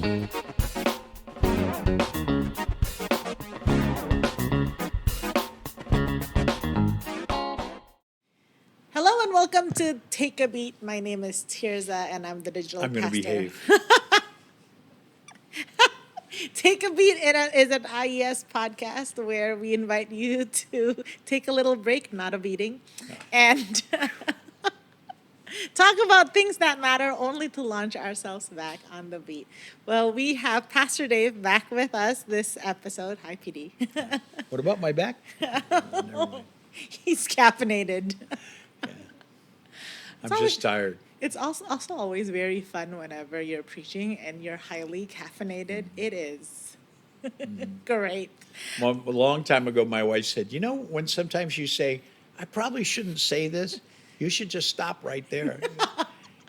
Hello and welcome to Take a Beat. My name is Tirza and I'm the digital I'm going to pastor. behave. Take a Beat is an IES podcast where we invite you to take a little break, not a beating, and talk about things that matter only to launch ourselves back on the beat. Well, we have Pastor Dave back with us this episode. Hi, PD. What about my back? Never mind. He's caffeinated. Yeah. I'm always- just tired. It's also always very fun whenever you're preaching and you're highly caffeinated. It is great. Well, a long time ago, my wife said, when sometimes you say, I probably shouldn't say this, you should just stop right there.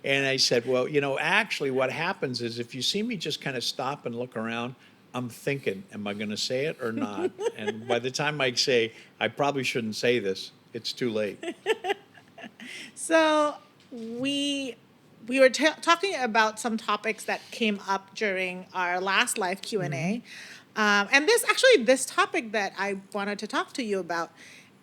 And I said, well, actually what happens is if you see me just kind of stop and look around, I'm thinking, am I going to say it or not? And by the time I say, I probably shouldn't say this, it's too late. So we were talking about some topics that came up during our last live Q&A. And this topic that I wanted to talk to you about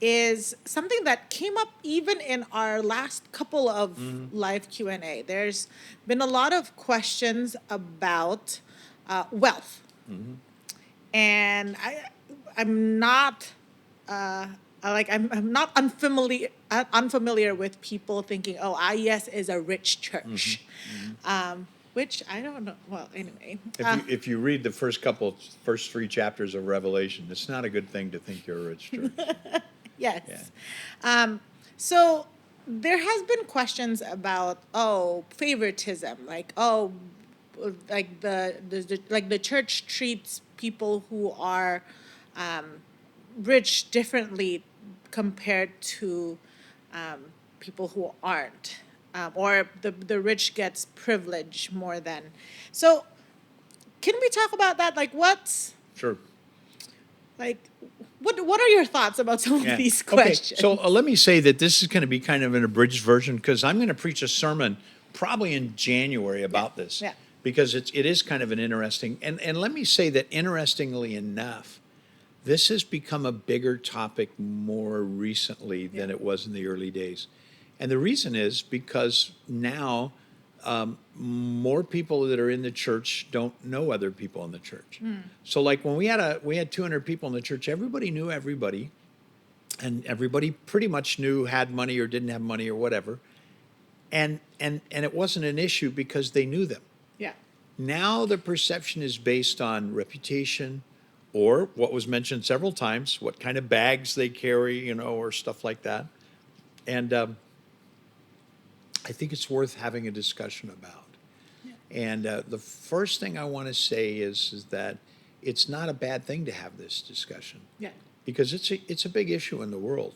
is something that came up even in our last couple of live Q&A. There's been a lot of questions about wealth. And I'm not I'm not unfamiliar with people thinking, oh, IES is a rich church, which I don't know. Well, anyway, If you read the first three chapters of Revelation, it's not a good thing to think you're a rich church. yes. So there has been questions about favoritism, like the church treats people who are rich differently compared to people who aren't, or the rich gets privilege more than. So, can we talk about that? Sure. What are your thoughts about some of these questions? Okay, so let me say that this is going to be kind of an abridged version because I'm going to preach a sermon probably in January about this. Yeah. Because it is kind of an interesting, and let me say that interestingly enough, this has become a bigger topic more recently than it was in the early days. And the reason is because now more people that are in the church don't know other people in the church. So like when we had 200 people in the church, everybody knew everybody, and everybody pretty much had money or didn't have money or whatever. And it wasn't an issue because they knew them. Yeah. Now the perception is based on reputation, or what was mentioned several times, what kind of bags they carry, or stuff like that. And I think it's worth having a discussion about. Yeah. And the first thing I want to say is that it's not a bad thing to have this discussion. Yeah. Because it's a big issue in the world.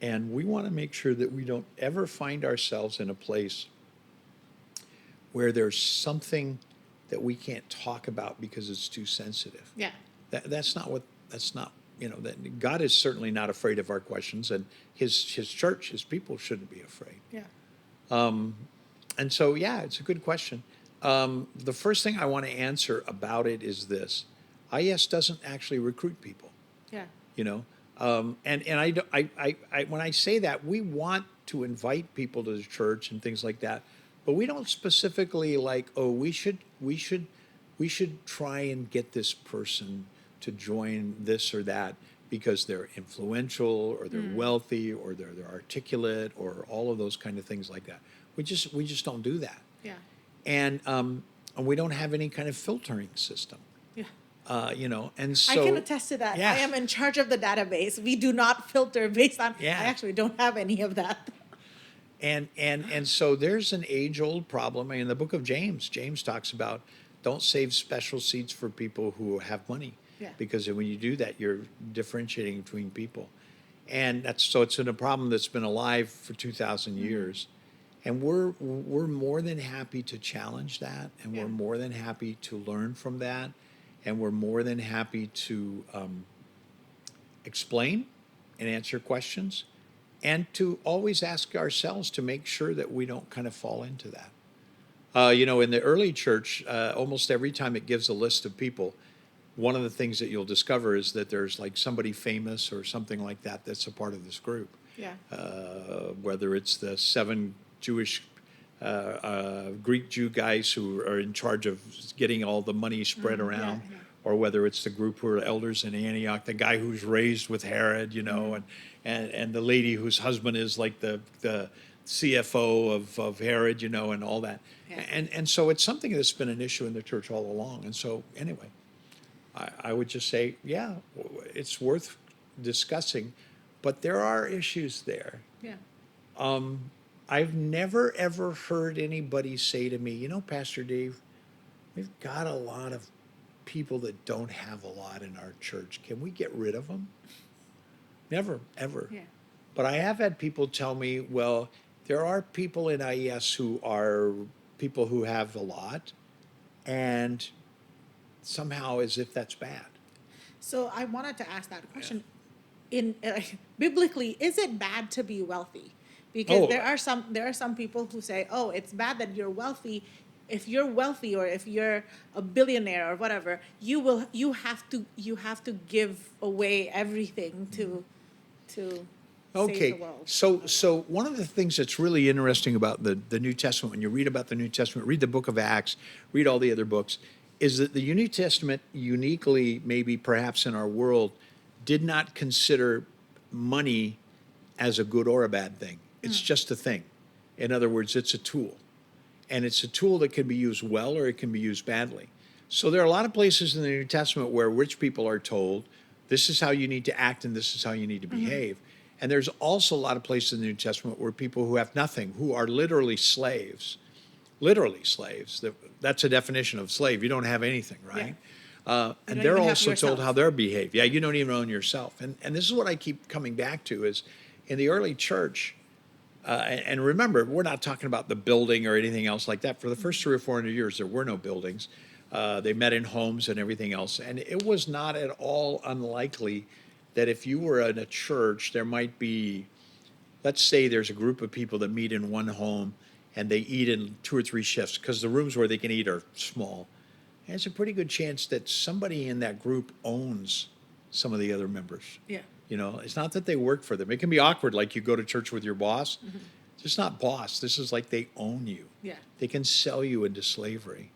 And we want to make sure that we don't ever find ourselves in a place where there's something that we can't talk about because it's too sensitive. Yeah. That's not, that God is certainly not afraid of our questions, and his church, his people shouldn't be afraid. Yeah. And so, it's a good question. The first thing I want to answer about it is this. IES doesn't actually recruit people. Yeah. And when I say that, we want to invite people to the church and things like that, but we don't specifically we should try and get this person to join this or that because they're influential or they're wealthy or they're articulate or all of those kind of things like that. We just don't do that. Yeah. And we don't have any kind of filtering system. Yeah. And so I can attest to that. Yeah. I am in charge of the database. We do not filter based on. Yeah. I actually don't have any of that. And so there's an age-old problem. In the book of James talks about don't save special seats for people who have money. Yeah. Because when you do that, you're differentiating between people. And it's a problem that's been alive for 2,000 years. And we're more than happy to challenge that, and we're more than happy to learn from that, and we're more than happy to explain and answer questions, and to always ask ourselves to make sure that we don't kind of fall into that. In the early church, almost every time it gives a list of people, one of the things that you'll discover is that there's like somebody famous or something like that that's a part of this group. Yeah. Whether it's the seven Jewish, Greek Jew guys who are in charge of getting all the money spread around, yeah. or whether it's the group who are elders in Antioch, the guy who's raised with Herod, and the lady whose husband is like the CFO of Herod, and all that. Yeah. And so it's something that's been an issue in the church all along. And so anyway, I would just say, yeah, it's worth discussing, but there are issues there. Yeah. I've never ever heard anybody say to me, Pastor Dave, we've got a lot of people that don't have a lot in our church. Can we get rid of them? Never, ever. Yeah. But I have had people tell me, well, there are people in IES who are people who have a lot, and somehow as if that's bad. So I wanted to ask that question. In biblically, is it bad to be wealthy? Because there are some people who say, oh, it's bad that you're wealthy. If you're wealthy or if you're a billionaire or whatever, you have to give away everything to save Okay, the world. so one of the things that's really interesting about the New Testament, when you read about the New Testament, read the book of Acts, read all the other books, is that the New Testament uniquely, maybe perhaps in our world, did not consider money as a good or a bad thing. It's just a thing. In other words, it's a tool. And it's a tool that can be used well or it can be used badly. So there are a lot of places in the New Testament where rich people are told, this is how you need to act and this is how you need to behave. And there's also a lot of places in the New Testament where people who have nothing, who are literally slaves, that's a definition of slave. You don't have anything, right? And they're also told how they're behaved. Yeah, you don't even own yourself. And this is what I keep coming back to is in the early church, and remember, we're not talking about the building or anything else like that. For the first 300 or 400 years, there were no buildings. They met in homes and everything else. And it was not at all unlikely that if you were in a church, there might be, let's say there's a group of people that meet in one home and they eat in 2 or 3 shifts because the rooms where they can eat are small. And it's a pretty good chance that somebody in that group owns some of the other members. Yeah. It's not that they work for them. It can be awkward, like you go to church with your boss. It's not boss. This is like they own you. Yeah. They can sell you into slavery.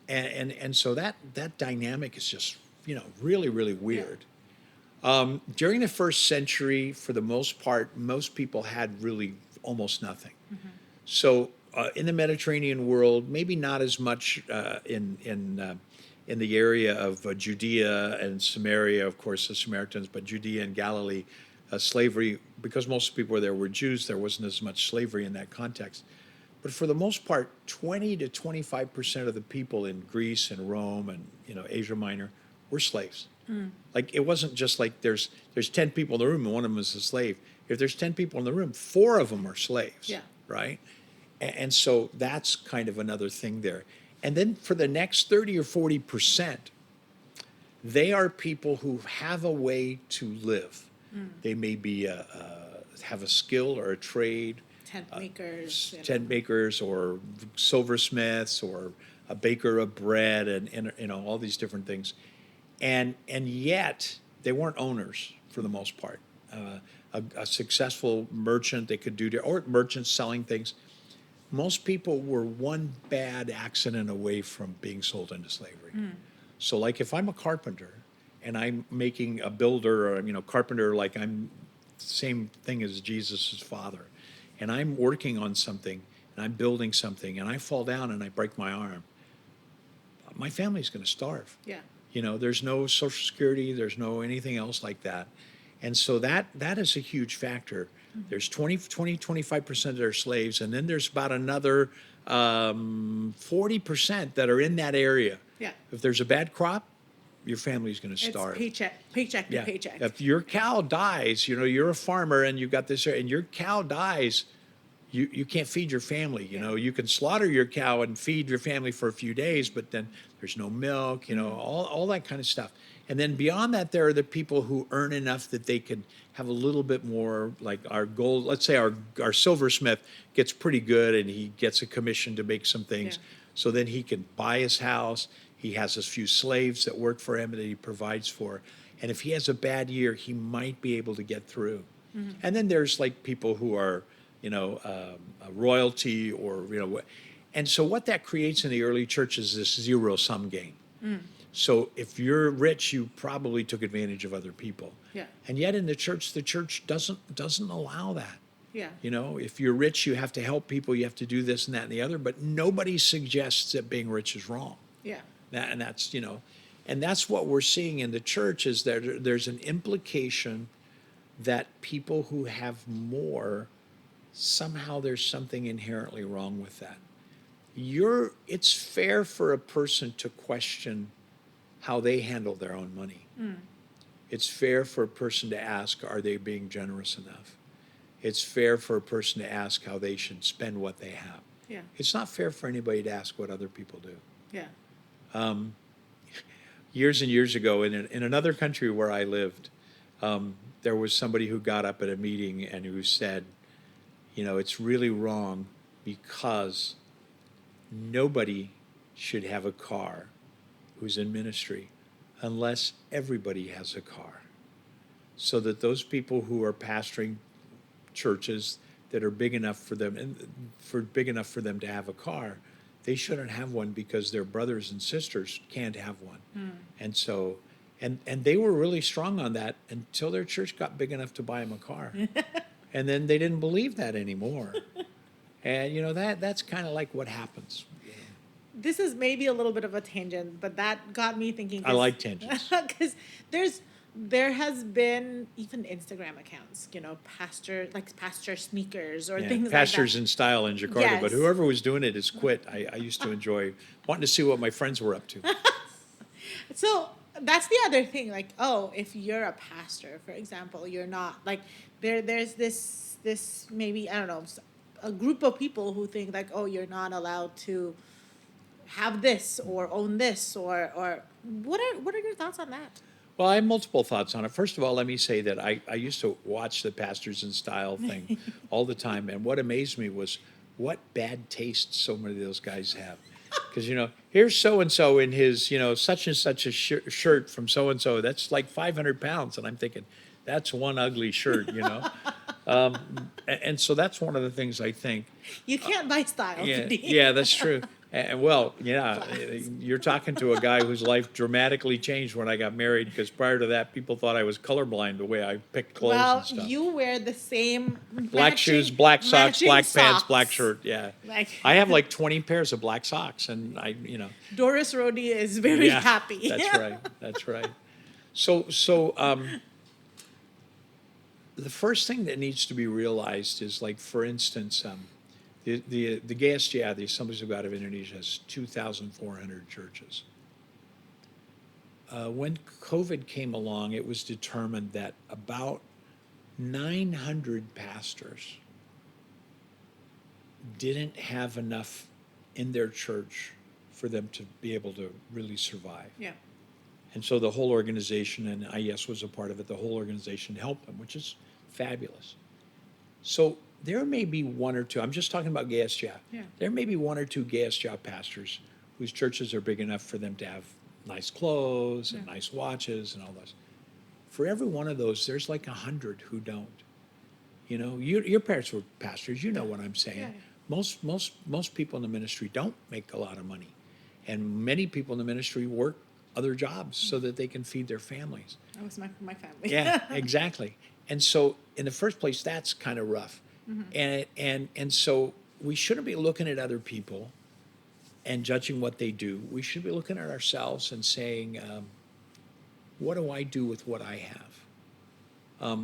And so that dynamic is just, really, really weird. During the first century, for the most part, most people had really almost nothing. So in the Mediterranean world, maybe not as much in the area of Judea and Samaria, of course, the Samaritans, but Judea and Galilee, slavery, because most people there were Jews, there wasn't as much slavery in that context. But for the most part, 20 to 25% of the people in Greece and Rome and Asia Minor were slaves. Like it wasn't just like there's 10 people in the room and one of them is a slave. If there's 10 people in the room, 4 of them are slaves. Yeah. Right? And so that's kind of another thing there. And then for the next 30 or 40%, they are people who have a way to live. They may be have a skill or a trade. Tent makers. Tent makers or silversmiths or a baker of bread and all these different things. And yet they weren't owners for the most part. A successful merchant, they could do, or merchants selling things. Most people were one bad accident away from being sold into slavery. So like if I'm a carpenter and I'm making a builder or, carpenter, like I'm the same thing as Jesus' father, and I'm working on something and I'm building something and I fall down and I break my arm, my family's going to starve. Yeah. There's no Social Security, there's no anything else like that. And so that is a huge factor. There's 25% that are slaves, and then there's about another 40% that are in that area. Yeah. If there's a bad crop, your family's going to It's starve. paycheck to paycheck. If your cow dies, you're a farmer and you've got this, and your cow dies, you can't feed your family. You can slaughter your cow and feed your family for a few days, but then there's no milk, all that kind of stuff. And then beyond that, there are the people who earn enough that they can have a little bit more, like our gold. Let's say our silversmith gets pretty good and he gets a commission to make some things. so then he can buy his house. He has a few slaves that work for him that he provides for. And if he has a bad year, he might be able to get through. And then there's like people who are, royalty or, and so what that creates in the early church is this zero-sum game. So if you're rich, you probably took advantage of other people. Yeah. And yet in the church doesn't allow that. Yeah. If you're rich, you have to help people, you have to do this and that and the other, but nobody suggests that being rich is wrong. Yeah. And that's what we're seeing in the church is that there's an implication that people who have more, somehow there's something inherently wrong with that. It's fair for a person to question how they handle their own money. It's fair for a person to ask, are they being generous enough? It's fair for a person to ask how they should spend what they have. Yeah. It's not fair for anybody to ask what other people do. Yeah. Years and years ago, in another country where I lived, there was somebody who got up at a meeting and who said, it's really wrong because nobody should have a car who's in ministry unless everybody has a car. So that those people who are pastoring churches that are big enough for them to have a car, they shouldn't have one because their brothers and sisters can't have one. And so, and they were really strong on that until their church got big enough to buy them a car. And then they didn't believe that anymore. And that's kind of like what happens. This is maybe a little bit of a tangent, but that got me thinking. I like tangents. Because there has been even Instagram accounts, pastor sneakers or things like that. Pastors in Style in Jakarta, Yes. but whoever was doing it has quit. I used to enjoy wanting to see what my friends were up to. So that's the other thing. If you're a pastor, for example, you're not there's this maybe, I don't know, a group of people who think you're not allowed to have this or own this or what are your thoughts on that? Well, I have multiple thoughts on it. First of all, let me say that I used to watch the Pastors in Style thing all the time, and what amazed me was what bad taste so many of those guys have. Because, here's so-and-so in his, such and such a shirt from so-and-so. That's like 500 pounds. And I'm thinking, that's one ugly shirt, And so that's one of the things I think. You can't buy style. Yeah, that's true. And you're talking to a guy whose life dramatically changed when I got married, because prior to that, people thought I was colorblind the way I picked clothes and stuff. Well, you wear the same black shoes, black socks, black pants, black shirt. Yeah, I have like 20 pairs of black socks, and Doris Rhodey is very happy. That's right. So the first thing that needs to be realized is, for instance, the GSJ, the Assemblies of God of Indonesia, has 2,400 churches. When COVID came along, it was determined that about 900 pastors didn't have enough in their church for them to be able to really survive. Yeah. And so the whole organization, and IES was a part of it, the whole organization helped them, which is fabulous. So there may be one or two, I'm just talking about GSJ. Yeah. There may be one or two GSJ pastors whose churches are big enough for them to have nice clothes and nice watches and all those. For every one of those, there's like 100 who don't. Your parents were pastors, you know what I'm saying. Yeah. Most people in the ministry don't make a lot of money. And many people in the ministry work other jobs so that they can feed their families. That was my family. Yeah, exactly. And so in the first place, that's kind of rough. And so we shouldn't be looking at other people and judging what they do. We should be looking at ourselves and saying, what do I do with what I have?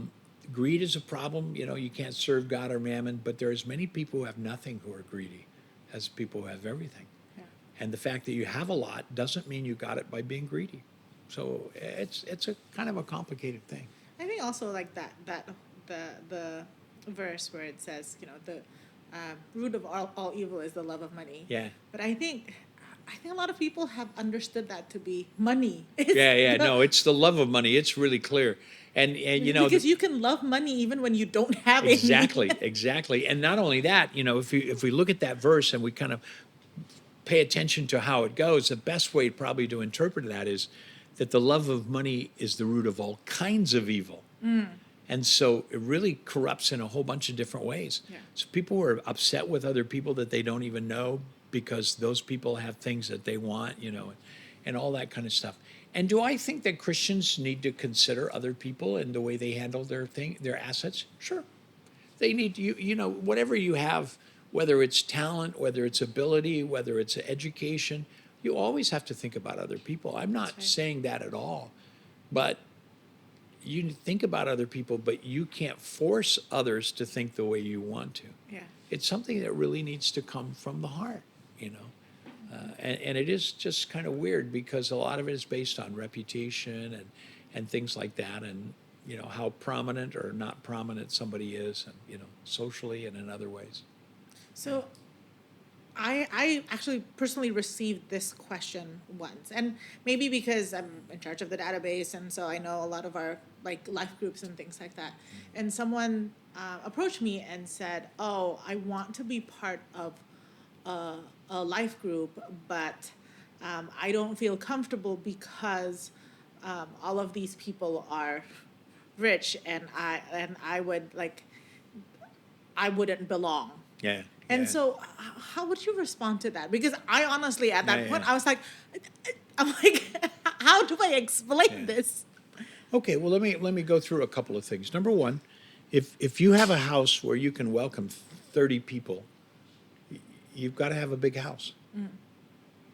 Greed is a problem. You can't serve God or mammon, but there are as many people who have nothing who are greedy as people who have everything. Yeah. And the fact that you have a lot doesn't mean you got it by being greedy. So it's a kind of a complicated thing. I think also the verse where it says, the root of all evil is the love of money. Yeah. But I think a lot of people have understood that to be money. No, it's the love of money. It's really clear. And because you can love money even when you don't have any. Exactly. And not only that, if we look at that verse and we kind of pay attention to how it goes, the best way probably to interpret that is that the love of money is the root of all kinds of evil. And so it really corrupts in a whole bunch of different ways. Yeah. So people are upset with other people that they don't even know because those people have things that they want, and all that kind of stuff. And do I think that Christians need to consider other people and the way they handle their assets? Sure. They need to, whatever you have, whether it's talent, whether it's ability, whether it's education, you always have to think about other people. I'm not saying that at all. But you think about other people, but you can't force others to think the way you want to. Yeah. It's something that really needs to come from the heart, and it is just kind of weird because a lot of it is based on reputation and things like that, and how prominent or not prominent somebody is, and socially and in other ways. So I actually personally received this question once, and maybe because I'm in charge of the database, and so I know a lot of our life groups and things like that. And someone approached me and said, "Oh, I want to be part of a life group, but I don't feel comfortable because all of these people are rich, and I wouldn't belong." Yeah. And so, how would you respond to that? Because I honestly, at that point, I was like, how do I explain this? Okay, well, let me go through a couple of things. Number one, if you have a house where you can welcome 30 people, you've got to have a big house.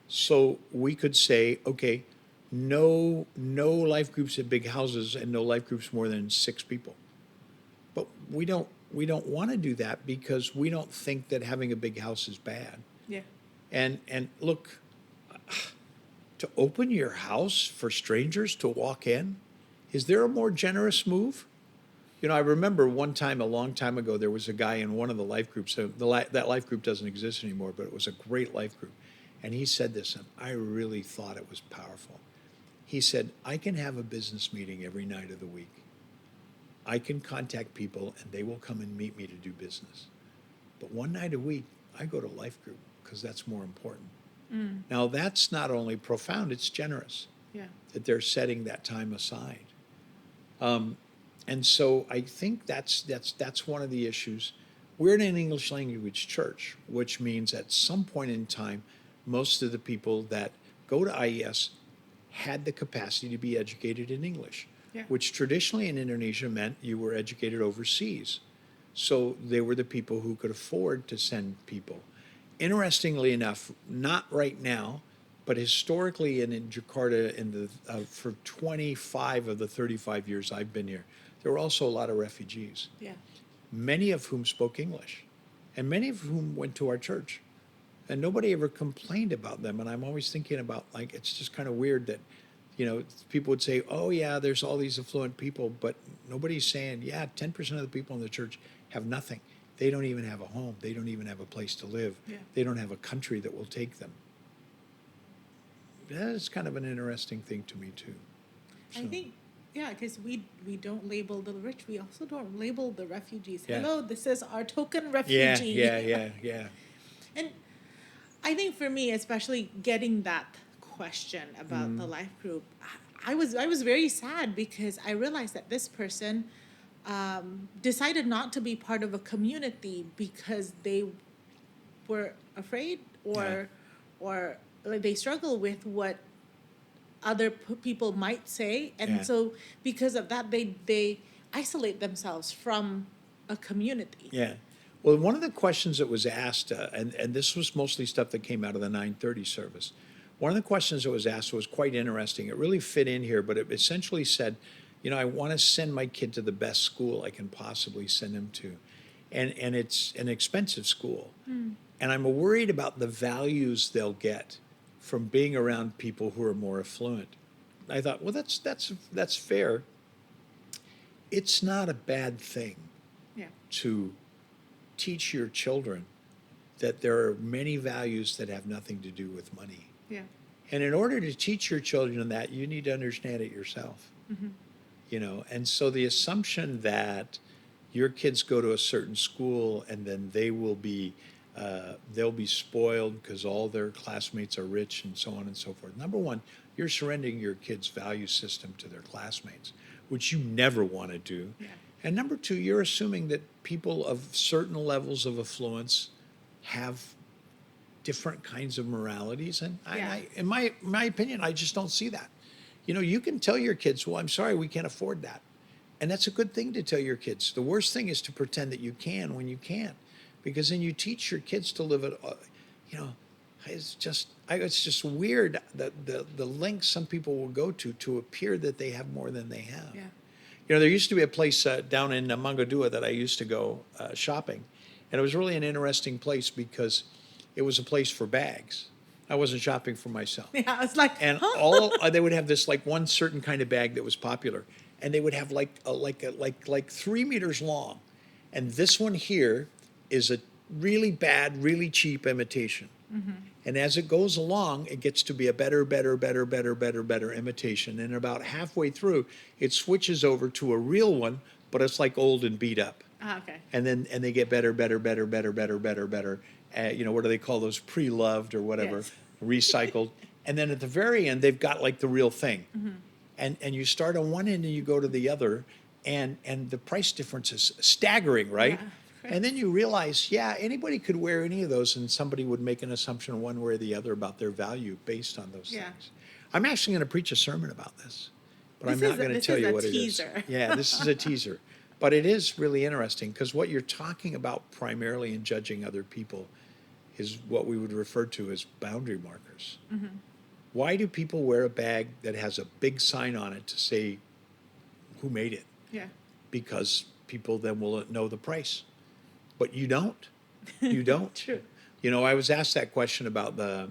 So we could say, okay, no life groups at big houses and no life groups more than 6 people. But we don't want to do that because we don't think that having a big house is bad. Yeah. And look, to open your house for strangers to walk in, is there a more generous move? I remember one time, a long time ago, there was a guy in one of the life groups. So that life group doesn't exist anymore, but it was a great life group. And he said this, and I really thought it was powerful. He said, I can have a business meeting every night of the week. I can contact people, and they will come and meet me to do business. But one night a week, I go to life group because that's more important. Now, that's not only profound, it's generous. Yeah. That they're setting that time aside. And so I think that's one of the issues. We're in an English language church, which means at some point in time, most of the people that go to IES had the capacity to be educated in English, which traditionally in Indonesia meant you were educated overseas. So they were the people who could afford to send people. Interestingly enough, not right now, but historically and in Jakarta, for 25 of the 35 years I've been here, there were also a lot of refugees, many of whom spoke English, and many of whom went to our church. And nobody ever complained about them. And I'm always thinking about, it's just kind of weird that, people would say, oh, yeah, there's all these affluent people, but nobody's saying, 10% of the people in the church have nothing. They don't even have a home. They don't even have a place to live. They don't have a country that will take them. That's kind of an interesting thing to me, too. So. I think, because we don't label the rich. We also don't label the refugees. Yeah. Hello, this is our token refugee. Yeah. And I think for me, especially getting that question about the life group, I was very sad because I realized that this person decided not to be part of a community because they were afraid or they struggle with what other people might say, and so because of that they isolate themselves from a community. Well, one of the questions that was asked, and this was mostly stuff that came out of the 9:30 service. One of the questions that was asked was quite interesting. It really fit in here, but it essentially said, I want to send my kid to the best school I can possibly send him to. And it's an expensive school. And I'm worried about the values they'll get from being around people who are more affluent. I thought, well, that's fair. It's not a bad thing to teach your children that there are many values that have nothing to do with money. And in order to teach your children that, you need to understand it yourself. And so the assumption that your kids go to a certain school and then they will be they'll be spoiled because all their classmates are rich and so on and so forth. Number one, you're surrendering your kid's value system to their classmates, which you never want to do. Yeah. And number two, you're assuming that people of certain levels of affluence have different kinds of moralities. And Yeah. in my opinion, I just don't see that. You know, you can tell your kids, well, I'm sorry, we can't afford that. And that's a good thing to tell your kids. The worst thing is to pretend that you can when you can't, because then you teach your kids to live it. You know, it's just weird the lengths some people will go to appear that they have more than they have. Yeah. You know, there used to be a place down in Mangadua that I used to go shopping, and it was really an interesting place because it was a place for bags. I wasn't shopping for myself. Yeah, it's like, And huh? all they would have this like one certain kind of bag that was popular, and they would have like 3 meters long, and this one here is a really bad, really cheap imitation. And as it goes along, it gets to be a better imitation. And about halfway through, it switches over to a real one, but it's like old and beat up. Okay. And they get better. You know, what do they call those? Pre-loved or whatever, Yes. recycled. And then at the very end, they've got like the real thing. And you start on one end and you go to the other, and the price difference is staggering, right? Yeah. And then you realize, yeah, anybody could wear any of those, and somebody would make an assumption one way or the other about their value based on those Yeah. things. I'm actually going to preach a sermon about this, but I'm This not is going to this tell is you a what teaser. it is. Yeah, this is a teaser. But it is really interesting because what you're talking about primarily in judging other people is what we would refer to as boundary markers. Why do people wear a bag that has a big sign on it to say who made it? Yeah. Because people then will know the price. But you don't. You don't. True. You know, I was asked that question about the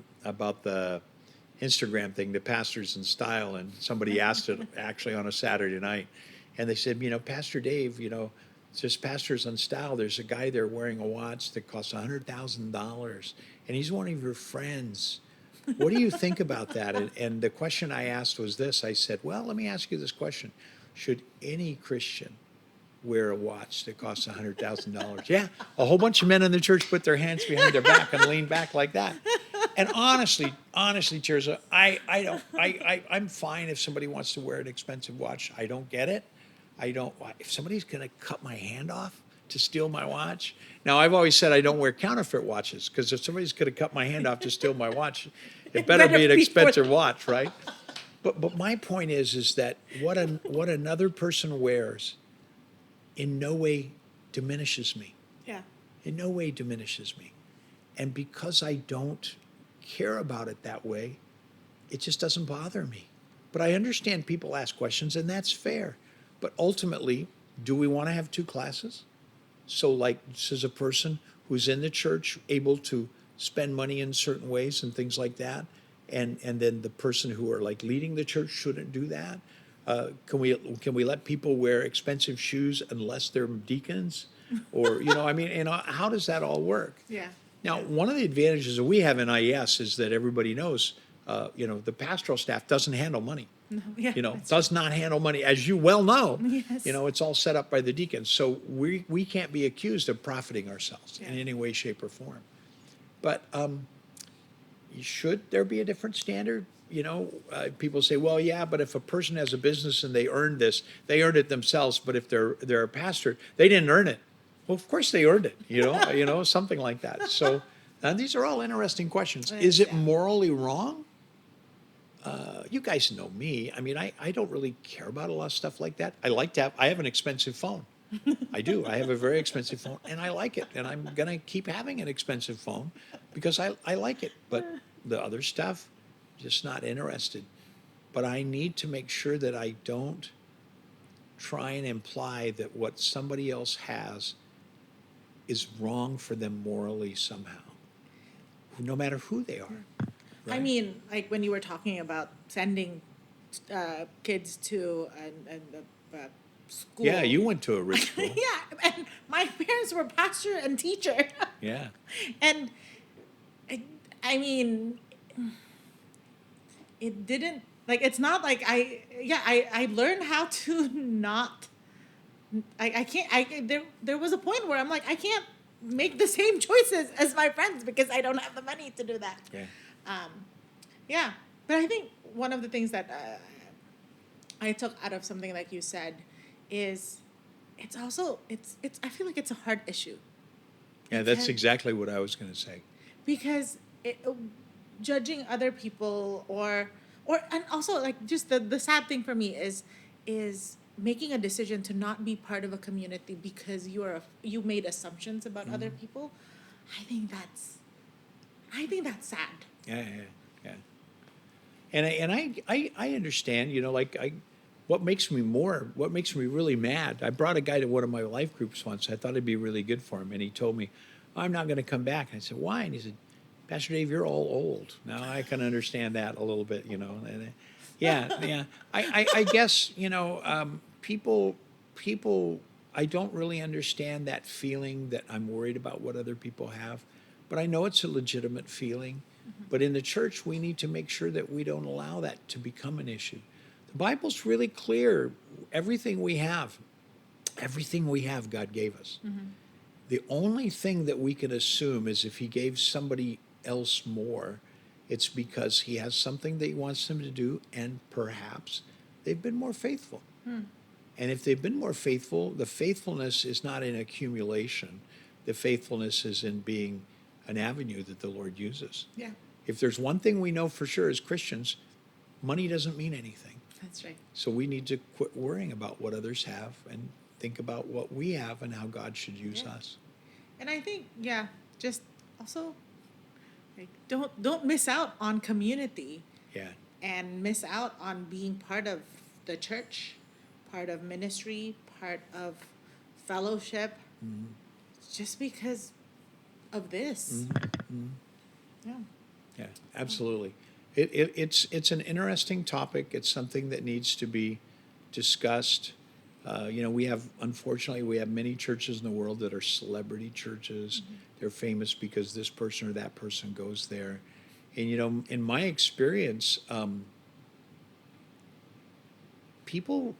Instagram thing, the pastors in style, and somebody asked it actually on a Saturday night, and they said, you know, Pastor Dave, you know, it's just pastors in style. There's a guy there wearing a watch that costs $100,000, and he's one of your friends. What do you think about that? And the question I asked was this. I said, well, let me ask you this question: should any Christian wear a watch that costs $100,000? Yeah, a whole bunch of men in the church put their hands behind their back and lean back like that. And honestly, Tirza, I'm fine if somebody wants to wear an expensive watch. I don't get it. If somebody's going to cut my hand off to steal my watch. Now, I've always said I don't wear counterfeit watches, because if somebody's going to cut my hand off to steal my watch, it better be an expensive watch, right? But my point is that what another person wears in no way diminishes me. Yeah. In no way diminishes me. And because I don't care about it that way, it just doesn't bother me. But I understand people ask questions, and that's fair. But ultimately, do we want to have two classes? So like, this is a person who's in the church able to spend money in certain ways and things like that, and then the person who are like leading the church shouldn't do that? Can we let people wear expensive shoes unless they're deacons? Or, you know, I mean, how does that all work? Yeah. Now, one of the advantages that we have in IES is that everybody knows, you know, the pastoral staff doesn't handle money. No, yeah. You know, does not handle money, as you well know. Yes. You know, it's all set up by the deacons. So we can't be accused of profiting ourselves in Yeah. any way, shape, or form. But should there be a different standard? You know, people say, well, yeah, but if a person has a business and they earned this, they earned it themselves. But if they're a pastor, they didn't earn it. Well, of course they earned it. You know, something like that. So these are all interesting questions. Is it morally wrong? You guys know me. I mean, I don't really care about a lot of stuff like that. I have an expensive phone. I do. I have a very expensive phone, and I like it. And I'm going to keep having an expensive phone because I like it. But the other stuff, just not interested. But I need to make sure that I don't try and imply that what somebody else has is wrong for them morally somehow, no matter who they are. I Right? mean, like when you were talking about sending kids to a school. Yeah, you went to a rich school. Yeah, and my parents were pastor and teacher. Yeah. And I mean, it didn't, like, it's not like I learned how to not, there was a point where I'm like, I can't make the same choices as my friends because I don't have the money to do that. Yeah. Yeah, but I think one of the things that I took out of something like you said is it's also it's I feel like it's a hard issue. Yeah, that's Because- exactly what I was going to say. because judging other people or and also like just the sad thing for me is making a decision to not be part of a community because you made assumptions about other people. I think that's I think that's sad. Yeah, yeah, yeah. And I understand, what makes me really mad. I brought a guy to one of my life groups once. I thought it'd be really good for him, and he told me, "I'm not going to come back." And I said, "Why?" And he said, "Pastor Dave, you're all old." Now I can understand that a little bit, And, yeah, yeah. I guess people. I don't really understand that feeling that I'm worried about what other people have, but I know it's a legitimate feeling. But in the church, we need to make sure that we don't allow that to become an issue. The Bible's really clear. Everything we have, God gave us. The only thing that we can assume is if he gave somebody else more, it's because he has something that he wants them to do, and perhaps they've been more faithful. And if they've been more faithful, the faithfulness is not in accumulation. The faithfulness is in being an avenue that the Lord uses. Yeah, If there's one thing we know for sure as Christians, money doesn't mean anything. that's right. So we need to quit worrying about what others have and think about what we have and how God should use Yeah. us. And I think just also like don't miss out on community Yeah. and miss out on being part of the church, part of ministry, part of fellowship, just because of this. Yeah. Yeah, absolutely. It's an interesting topic. It's something that needs to be discussed. Unfortunately, we have many churches in the world that are celebrity churches. They're famous because this person or that person goes there. And, in my experience, people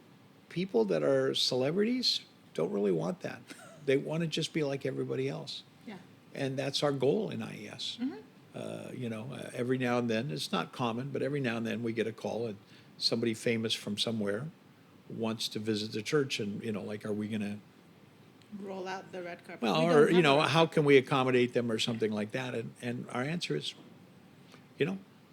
that are celebrities don't really want that. They want to just be like everybody else. Yeah. And that's our goal in IES. Every now and then, it's not common, but every now and then we get a call and somebody famous from somewhere wants to visit the church, and are we going to, Roll out the red carpet. well, We or don't have a red how can we accommodate them or something like that? And our answer is,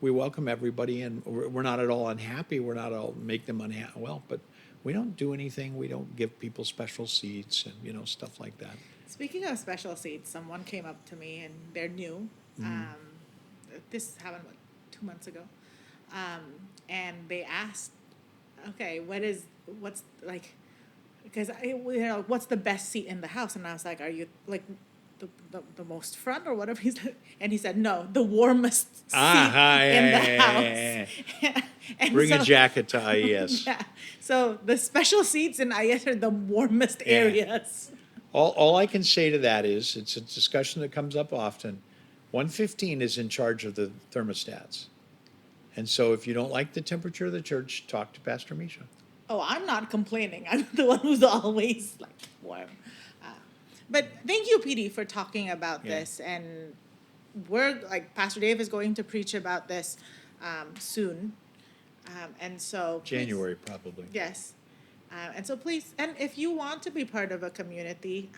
we welcome everybody, and we're not at all unhappy. We're not all make them unhappy. Well, but we don't do anything. We don't give people special seats and stuff like that. Speaking of special seats, someone came up to me and they're new. This happened 2 months ago, and they asked, "Okay, what's like?" Because what's the best seat in the house? And I was like, "Are you like the most front or whatever?" And he said, "No, the warmest seat in the house." And Bring a so- jacket to IES. Yeah. So the special seats in IS are the warmest Yeah. areas. All I can say to that is, it's a discussion that comes up often. 115 is in charge of the thermostats. And so if you don't like the temperature of the church, talk to Pastor Misha. Oh, I'm not complaining. I'm the one who's always like warm. But thank you, PD, for talking about Yeah. this. And we're like Pastor Dave is going to preach about this soon. And so please- January, probably. Yes. And so please, and if you want to be part of a community,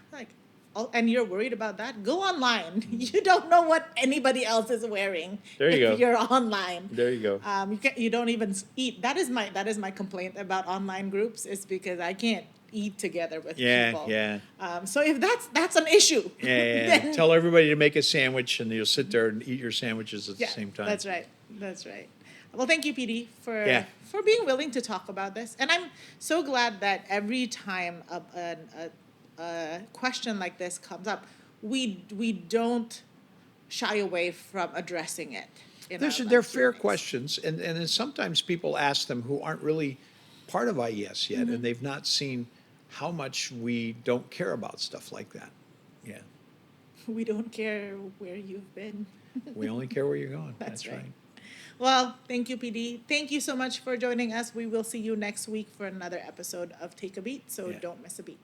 and you're worried about that, go online. You don't know what anybody else is wearing. There you if go. You're online. There you go. You don't even eat. That is my complaint about online groups is because I can't eat together with people. Yeah. So if that's an issue. Yeah. then- Tell everybody to make a sandwich, and you'll sit there and eat your sandwiches at Yeah, the same time. That's right. Well, thank you, PD, for Yeah. for being willing to talk about this. And I'm so glad that every time a question like this comes up, we don't shy away from addressing it. They're fair questions, and then sometimes people ask them who aren't really part of IES yet, and they've not seen how much we don't care about stuff like that. Yeah, We don't care where you've been. we only care where you're going. That's That's right. right. Well, thank you, PD. Thank you so much for joining us. We will see you next week for another episode of Take a Beat, so Yeah. don't miss a beat.